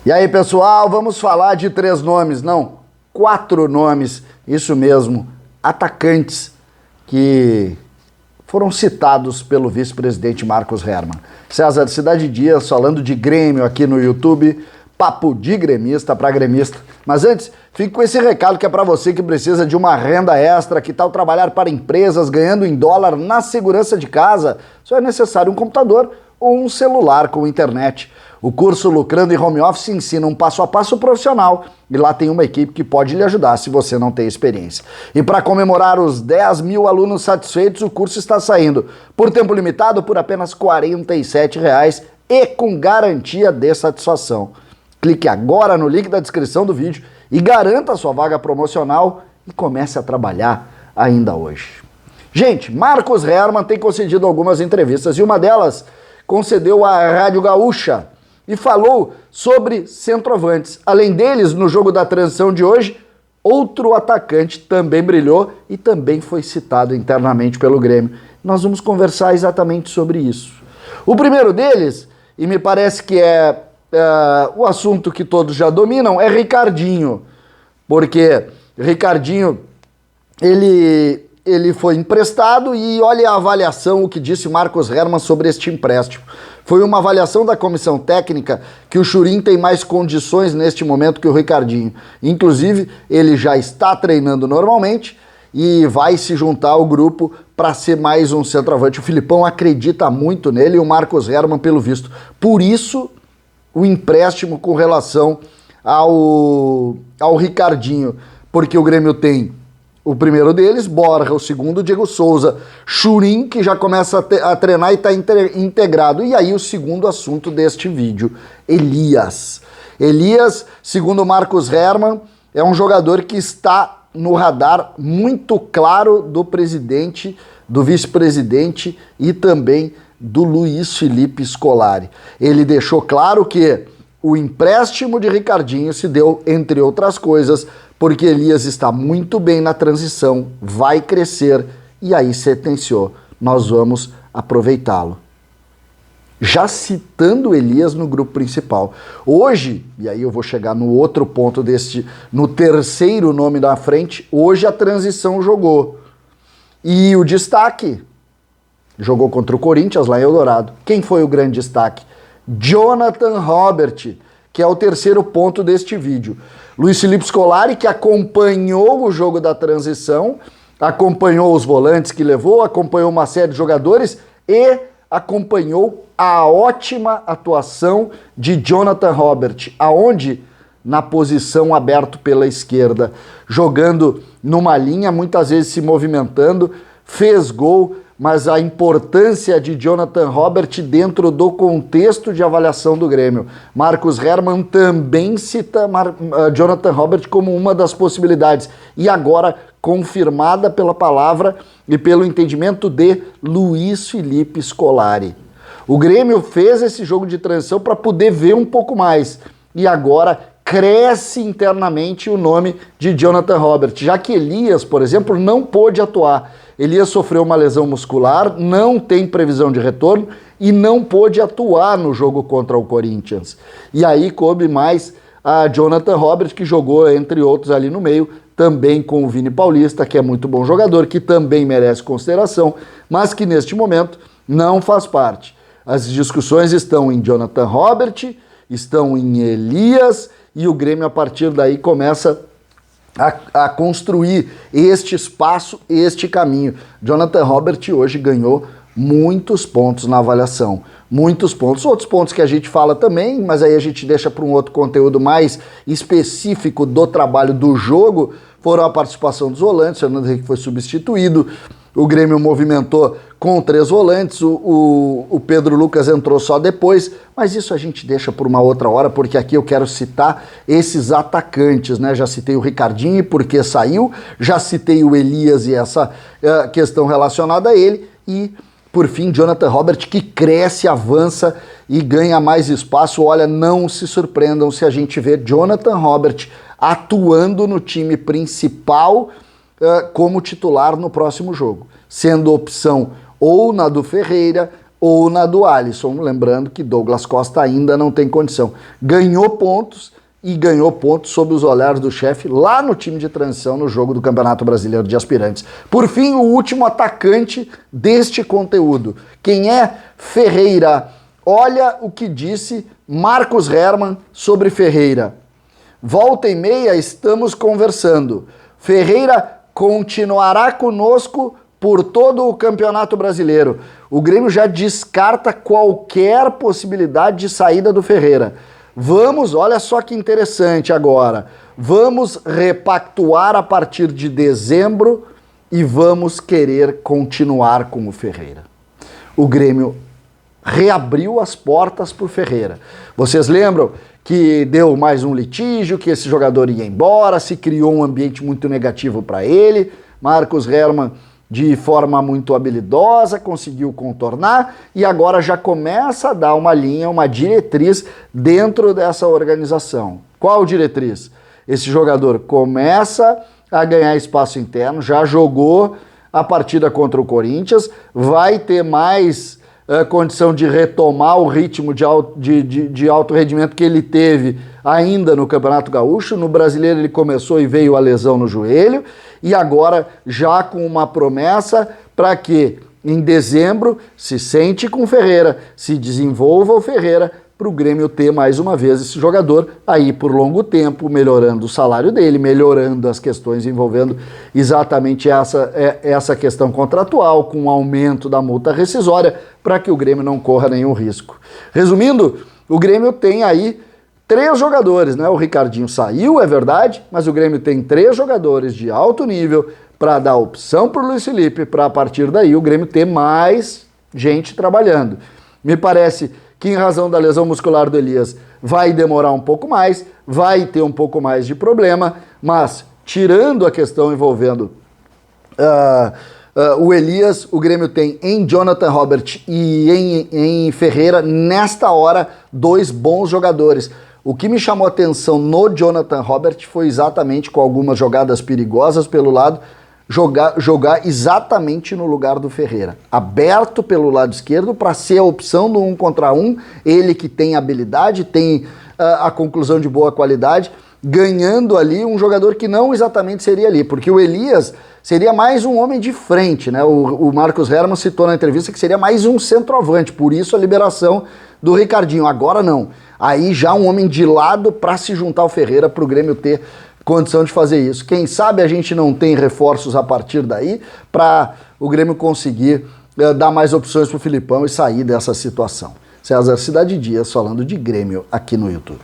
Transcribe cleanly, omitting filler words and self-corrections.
E aí, pessoal, vamos falar de 3 nomes, não, 4 nomes, isso mesmo, atacantes que foram citados pelo vice-presidente Marcos Herrmann. César Cidade Dias falando de Grêmio aqui no YouTube, papo de gremista para gremista. Mas antes, fique com esse recado que é para você que precisa de uma renda extra. Que tal trabalhar para empresas ganhando em dólar na segurança de casa? Só é necessário um computador ou um celular com internet. O curso Lucrando em Home Office ensina um passo a passo profissional e lá tem uma equipe que pode lhe ajudar se você não tem experiência. E para comemorar os 10 mil alunos satisfeitos, o curso está saindo por tempo limitado por apenas R$ 47,00 e com garantia de satisfação. Clique agora no link da descrição do vídeo e garanta a sua vaga promocional e comece a trabalhar ainda hoje. Gente, Marcos Herrmann tem concedido algumas entrevistas e uma delas concedeu à Rádio Gaúcha e falou sobre centroavantes. Além deles, no jogo da transição de hoje, outro atacante também brilhou e também foi citado internamente pelo Grêmio. Nós vamos conversar exatamente sobre isso. O primeiro deles, e me parece que é o assunto que todos já dominam, é Ricardinho. Porque Ricardinho, ele foi emprestado e olha a avaliação, o que disse Marcos Herrmann sobre este empréstimo. Foi uma avaliação da comissão técnica que o Churin tem mais condições neste momento que o Ricardinho. Inclusive, ele já está treinando normalmente e vai se juntar ao grupo para ser mais um centroavante. O Filipão acredita muito nele e o Marcos Herrmann, pelo visto. Por isso, o empréstimo com relação ao Ricardinho, porque o Grêmio tem o primeiro deles, Borja, o segundo, Diego Souza, Churin, que já começa a treinar e está integrado. E aí o segundo assunto deste vídeo, Elias. Elias, segundo Marcos Herrmann, é um jogador que está no radar muito claro do presidente, do vice-presidente e também do Luiz Felipe Scolari. Ele deixou claro que o empréstimo de Ricardinho se deu, entre outras coisas, porque Elias está muito bem na transição, vai crescer, e aí sentenciou, nós vamos aproveitá-lo. Já citando Elias no grupo principal. Hoje, e aí eu vou chegar no outro ponto no terceiro nome da frente, hoje a transição jogou. E o destaque, jogou contra o Corinthians lá em Eldorado. Quem foi o grande destaque? Jonathan Robert, que é o terceiro ponto deste vídeo. Luiz Felipe Scolari, que acompanhou o jogo da transição, acompanhou os volantes que levou, acompanhou uma série de jogadores e acompanhou a ótima atuação de Jonathan Robert, aonde? Na posição aberto pela esquerda, jogando numa linha, muitas vezes se movimentando, fez gol, mas a importância de Jonathan Robert dentro do contexto de avaliação do Grêmio. Marcos Herrmann também cita Jonathan Robert como uma das possibilidades, e agora confirmada pela palavra e pelo entendimento de Luiz Felipe Scolari. O Grêmio fez esse jogo de transição para poder ver um pouco mais, e agora cresce internamente o nome de Jonathan Robert, já que Elias, por exemplo, não pôde atuar. Elias sofreu uma lesão muscular, não tem previsão de retorno e não pôde atuar no jogo contra o Corinthians. E aí coube mais a Jonathan Robert, que jogou, entre outros, ali no meio, também com o Vini Paulista, que é muito bom jogador, que também merece consideração, mas que neste momento não faz parte. As discussões estão em Jonathan Robert, estão em Elias, e o Grêmio, a partir daí, começa a construir este espaço, este caminho. Jonathan Robert hoje ganhou muitos pontos na avaliação, muitos pontos. Outros pontos que a gente fala também, mas aí a gente deixa para um outro conteúdo mais específico do trabalho do jogo, foram a participação dos volantes. Fernando Henrique foi substituído, o Grêmio movimentou com 3 volantes, o Pedro Lucas entrou só depois, mas isso a gente deixa por uma outra hora, porque aqui eu quero citar esses atacantes, né? Já citei o Ricardinho, porque saiu, já citei o Elias e essa questão relacionada a ele, e por fim, Jonathan Robert, que cresce, avança e ganha mais espaço. Olha, não se surpreendam se a gente vê Jonathan Robert atuando no time principal como titular no próximo jogo, sendo opção ou na do Ferreira ou na do Alisson. Lembrando que Douglas Costa ainda não tem condição. Ganhou pontos e ganhou pontos sob os olhares do chefe lá no time de transição no jogo do Campeonato Brasileiro de Aspirantes. Por fim, o último atacante deste conteúdo. Quem é? Ferreira. Olha o que disse Marcos Hermann sobre Ferreira. Volta e meia estamos conversando. Ferreira continuará conosco por todo o Campeonato Brasileiro. O Grêmio já descarta qualquer possibilidade de saída do Ferreira. Vamos, olha só que interessante agora, vamos repactuar a partir de dezembro e vamos querer continuar com o Ferreira. O Grêmio reabriu as portas para o Ferreira. Vocês lembram que deu mais um litígio, que esse jogador ia embora, se criou um ambiente muito negativo para ele. Marcos Hermann, de forma muito habilidosa, conseguiu contornar e agora já começa a dar uma linha, uma diretriz dentro dessa organização. Qual diretriz? Esse jogador começa a ganhar espaço interno, já jogou a partida contra o Corinthians, vai ter mais condição de retomar o ritmo de alto rendimento que ele teve ainda no Campeonato Gaúcho. No Brasileiro ele começou e veio a lesão no joelho, e agora já com uma promessa para que em dezembro se sente com o Ferreira, se desenvolva o Ferreira, para o Grêmio ter mais uma vez esse jogador aí por longo tempo, melhorando o salário dele, melhorando as questões envolvendo exatamente essa questão contratual, com o aumento da multa rescisória, para que o Grêmio não corra nenhum risco. Resumindo, o Grêmio tem aí 3 jogadores, né? O Ricardinho saiu, é verdade, mas o Grêmio tem 3 jogadores de alto nível para dar opção para o Luiz Felipe, para a partir daí o Grêmio ter mais gente trabalhando. Me parece que em razão da lesão muscular do Elias vai demorar um pouco mais, vai ter um pouco mais de problema, mas tirando a questão envolvendo o Elias, o Grêmio tem em Jonathan Robert e em Ferreira, nesta hora, 2 bons jogadores. O que me chamou a atenção no Jonathan Robert foi exatamente, com algumas jogadas perigosas pelo lado, jogar exatamente no lugar do Ferreira, aberto pelo lado esquerdo para ser a opção do 1 contra 1, ele que tem habilidade, tem a conclusão de boa qualidade, ganhando ali um jogador que não exatamente seria ali, porque o Elias seria mais um homem de frente, né? O Marcos Hermann citou na entrevista que seria mais um centroavante, por isso a liberação do Ricardinho. Agora não, aí já um homem de lado para se juntar ao Ferreira, para o Grêmio ter condição de fazer isso. Quem sabe a gente não tem reforços a partir daí para o Grêmio conseguir dar mais opções para o Filipão e sair dessa situação. César Cidade Dias falando de Grêmio aqui no YouTube.